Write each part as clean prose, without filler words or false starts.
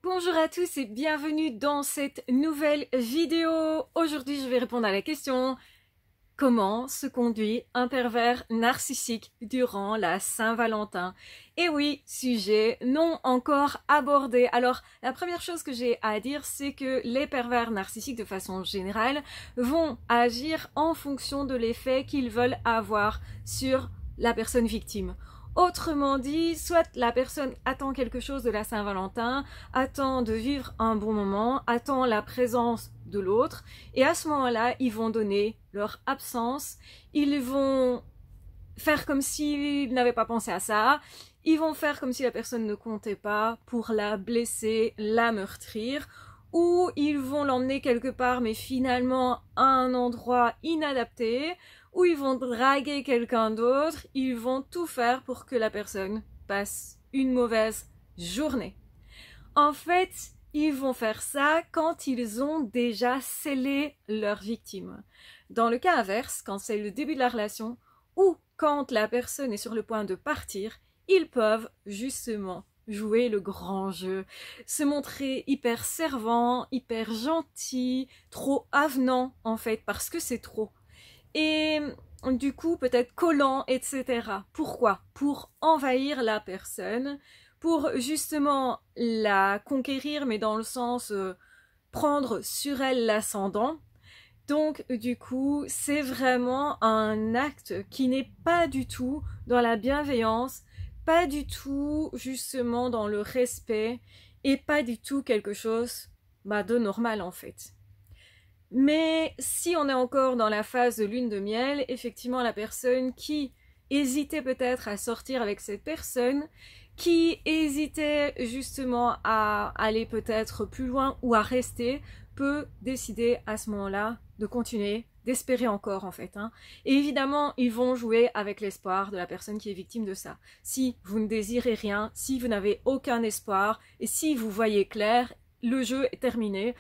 Bonjour à tous et bienvenue dans cette nouvelle vidéo. Aujourd'hui, je vais répondre à la question: comment se conduit un pervers narcissique durant la Saint-Valentin? Et oui, sujet non encore abordé. Alors, la première chose que j'ai à dire, c'est que les pervers narcissiques, de façon générale, vont agir en fonction de l'effet qu'ils veulent avoir sur la personne victime. Autrement dit, soit la personne attend quelque chose de la Saint-Valentin, attend de vivre un bon moment, attend la présence de l'autre, et à ce moment-là, ils vont donner leur absence, ils vont faire comme s'ils n'avaient pas pensé à ça, ils vont faire comme si la personne ne comptait pas pour la blesser, la meurtrir, ou ils vont l'emmener quelque part mais finalement à un endroit inadapté, ou ils vont draguer quelqu'un d'autre, ils vont tout faire pour que la personne passe une mauvaise journée. En fait, ils vont faire ça quand ils ont déjà scellé leur victime. Dans le cas inverse, quand c'est le début de la relation, ou quand la personne est sur le point de partir, ils peuvent justement jouer le grand jeu, se montrer hyper servant, hyper gentil, trop avenant en fait, parce que c'est trop. Et du coup peut-être collant, etc. Pourquoi? Pour envahir la personne, pour justement la conquérir, mais dans le sens prendre sur elle l'ascendant. Donc du coup c'est vraiment un acte qui n'est pas du tout dans la bienveillance, pas du tout justement dans le respect, et pas du tout quelque chose de normal en fait. Mais si on est encore dans la phase de lune de miel, effectivement la personne qui hésitait peut-être à sortir avec cette personne, qui hésitait justement à aller peut-être plus loin ou à rester, peut décider à ce moment-là de continuer, d'espérer encore en fait. Et évidemment, ils vont jouer avec l'espoir de la personne qui est victime de ça. Si vous ne désirez rien, si vous n'avez aucun espoir, et si vous voyez clair, le jeu est terminé.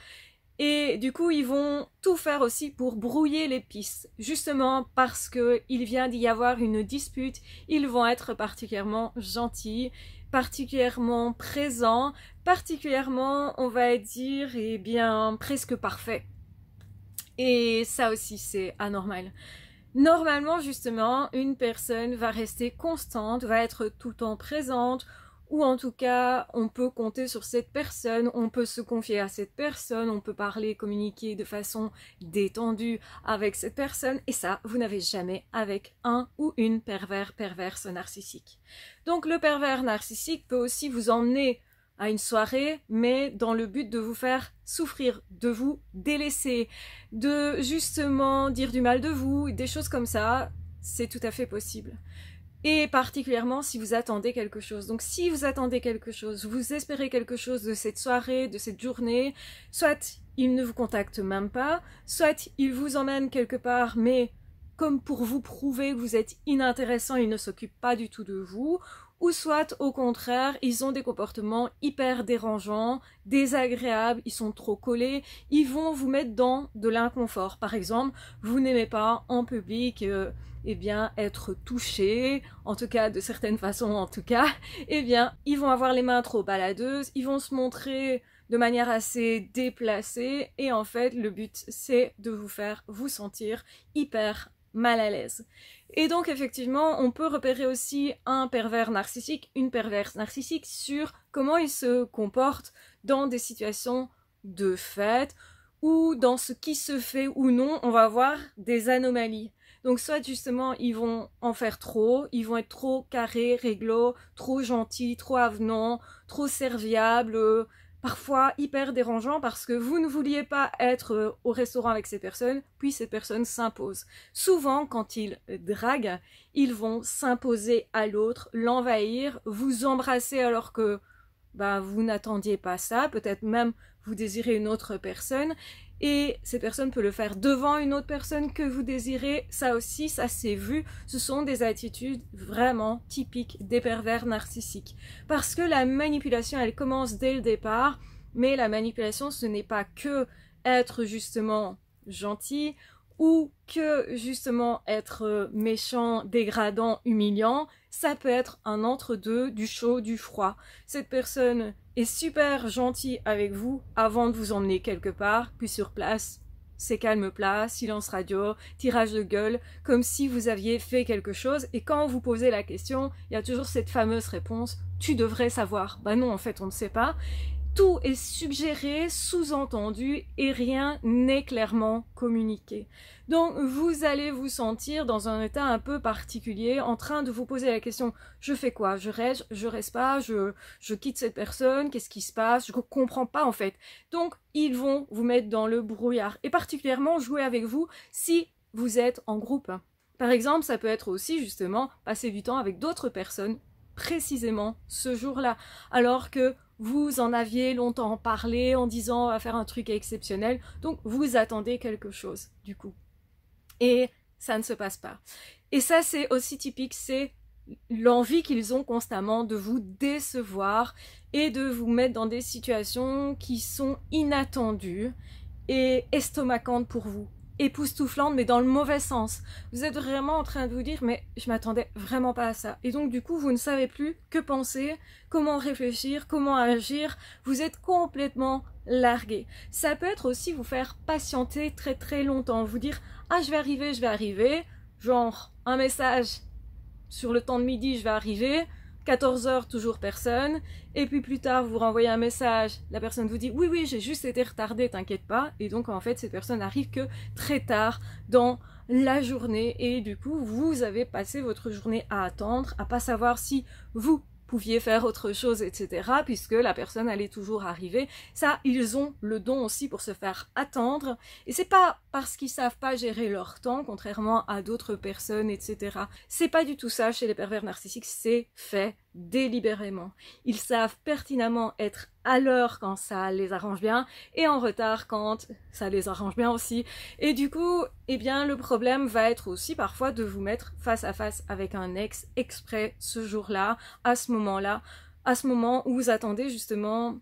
Et du coup, ils vont tout faire aussi pour brouiller les pistes. Justement parce qu'il vient d'y avoir une dispute, ils vont être particulièrement gentils, particulièrement présents, particulièrement, on va dire, presque parfaits. Et ça aussi, c'est anormal. Normalement, justement, une personne va rester constante, va être tout le temps présente, ou en tout cas, on peut compter sur cette personne, on peut se confier à cette personne, on peut parler, communiquer de façon détendue avec cette personne, et ça, vous n'avez jamais avec un ou une perverse narcissique. Donc le pervers narcissique peut aussi vous emmener à une soirée, mais dans le but de vous faire souffrir, de vous délaisser, de justement dire du mal de vous, des choses comme ça, c'est tout à fait possible. Et particulièrement si vous attendez quelque chose. Donc si vous attendez quelque chose, vous espérez quelque chose de cette soirée, de cette journée, soit il ne vous contacte même pas, soit il vous emmène quelque part, mais comme pour vous prouver que vous êtes inintéressant, il ne s'occupe pas du tout de vous, ou soit au contraire, ils ont des comportements hyper dérangeants, désagréables, ils sont trop collés, ils vont vous mettre dans de l'inconfort. Par exemple, vous n'aimez pas en public être touché, en tout cas de certaines façons en tout cas, ils vont avoir les mains trop baladeuses, ils vont se montrer de manière assez déplacée, et en fait le but c'est de vous faire vous sentir hyper mal à l'aise. Et donc effectivement on peut repérer aussi un pervers narcissique, une perverse narcissique sur comment il se comporte dans des situations de fête, ou dans ce qui se fait ou non, on va avoir des anomalies. Donc soit justement ils vont en faire trop, ils vont être trop carrés, réglo, trop gentils, trop avenants, trop serviables, parfois hyper dérangeants parce que vous ne vouliez pas être au restaurant avec ces personnes, puis cette personne s'impose. Souvent quand ils draguent, ils vont s'imposer à l'autre, l'envahir, vous embrasser alors que vous n'attendiez pas ça, peut-être même vous désirez une autre personne, et cette personne peut le faire devant une autre personne que vous désirez. Ça aussi, ça s'est vu, ce sont des attitudes vraiment typiques des pervers narcissiques. Parce que la manipulation, elle commence dès le départ, mais la manipulation, ce n'est pas que être justement gentil, ou que justement être méchant, dégradant, humiliant, ça peut être un entre-deux, du chaud, du froid. Cette personne est super gentille avec vous avant de vous emmener quelque part, puis sur place, c'est calme plat, silence radio, tirage de gueule, comme si vous aviez fait quelque chose, et quand vous posez la question, il y a toujours cette fameuse réponse « tu devrais savoir ». Bah non, en fait, on ne sait pas. Tout est suggéré, sous-entendu, et rien n'est clairement communiqué. Donc vous allez vous sentir dans un état un peu particulier, en train de vous poser la question « je fais quoi? Je reste pas, je quitte cette personne, qu'est-ce qui se passe? Je ne comprends pas en fait. » Donc ils vont vous mettre dans le brouillard, et particulièrement jouer avec vous si vous êtes en groupe. Par exemple, ça peut être aussi justement passer du temps avec d'autres personnes précisément ce jour-là, alors que vous en aviez longtemps parlé en disant à faire un truc exceptionnel, donc vous attendez quelque chose du coup. Et ça ne se passe pas. Et ça c'est aussi typique, c'est l'envie qu'ils ont constamment de vous décevoir et de vous mettre dans des situations qui sont inattendues et estomacantes pour vous. Époustouflante, mais dans le mauvais sens. Vous êtes vraiment en train de vous dire, mais je m'attendais vraiment pas à ça. Et donc, du coup, vous ne savez plus que penser, comment réfléchir, comment agir. Vous êtes complètement largué. Ça peut être aussi vous faire patienter très très longtemps. Vous dire, ah, je vais arriver. Genre, un message sur le temps de midi, je vais arriver. 14 heures, toujours personne, et puis plus tard, vous renvoyez un message, la personne vous dit « Oui, j'ai juste été retardée, t'inquiète pas », et donc en fait, cette personne n'arrive que très tard dans la journée, et du coup, vous avez passé votre journée à attendre, à pas savoir si vous pouviez faire autre chose, etc., puisque la personne allait toujours arriver. Ça, ils ont le don aussi pour se faire attendre, et c'est pas parce qu'ils savent pas gérer leur temps, contrairement à d'autres personnes, etc. C'est pas du tout ça chez les pervers narcissiques, c'est fait délibérément. Ils savent pertinemment être à l'heure quand ça les arrange bien, et en retard quand ça les arrange bien aussi. Et du coup, eh bien, le problème va être aussi parfois de vous mettre face à face avec un ex exprès ce jour-là, à ce moment-là, à ce moment où vous attendez justement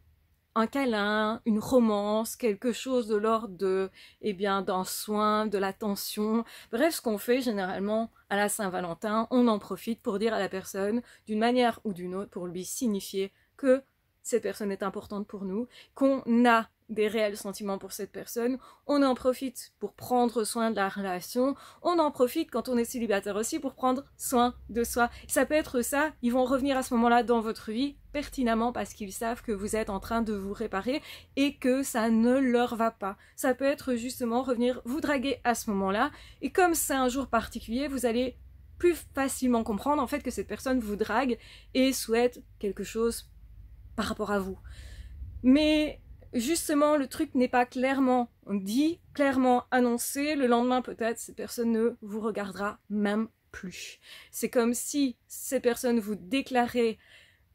un câlin, une romance, quelque chose de l'ordre de, eh bien, d'un soin, de l'attention. Bref, ce qu'on fait généralement à la Saint-Valentin, on en profite pour dire à la personne, d'une manière ou d'une autre, pour lui signifier que cette personne est importante pour nous, qu'on a des réels sentiments pour cette personne, on en profite pour prendre soin de la relation, on en profite quand on est célibataire aussi pour prendre soin de soi. Ça peut être ça, ils vont revenir à ce moment-là dans votre vie pertinemment parce qu'ils savent que vous êtes en train de vous réparer et que ça ne leur va pas. Ça peut être justement revenir vous draguer à ce moment-là, et comme c'est un jour particulier, vous allez plus facilement comprendre en fait que cette personne vous drague et souhaite quelque chose par rapport à vous. Mais justement, le truc n'est pas clairement dit, clairement annoncé. Le lendemain, peut-être, cette personne ne vous regardera même plus. C'est comme si cette personne vous déclarait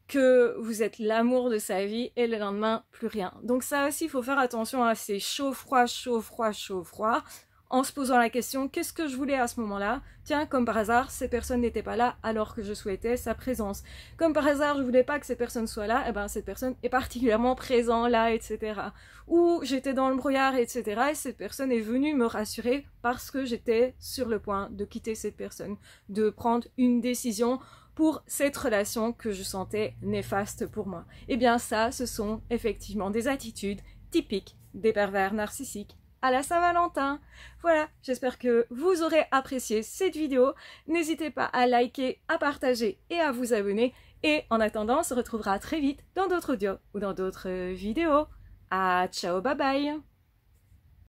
que vous êtes l'amour de sa vie et le lendemain, plus rien. Donc ça aussi, il faut faire attention à ces chaud-froid, chaud-froid, chaud-froid, en se posant la question, qu'est-ce que je voulais à ce moment-là? Tiens, comme par hasard, ces personnes n'étaient pas là alors que je souhaitais sa présence. Comme par hasard, je voulais pas que ces personnes soient là, et ben cette personne est particulièrement présente là, etc. Ou j'étais dans le brouillard, etc. Et cette personne est venue me rassurer parce que j'étais sur le point de quitter cette personne, de prendre une décision pour cette relation que je sentais néfaste pour moi. Et bien ça, ce sont effectivement des attitudes typiques des pervers narcissiques à la Saint-Valentin. Voilà, j'espère que vous aurez apprécié cette vidéo. N'hésitez pas à liker, à partager et à vous abonner. Et en attendant, on se retrouvera très vite dans d'autres audios ou dans d'autres vidéos. Ah, ciao, bye bye!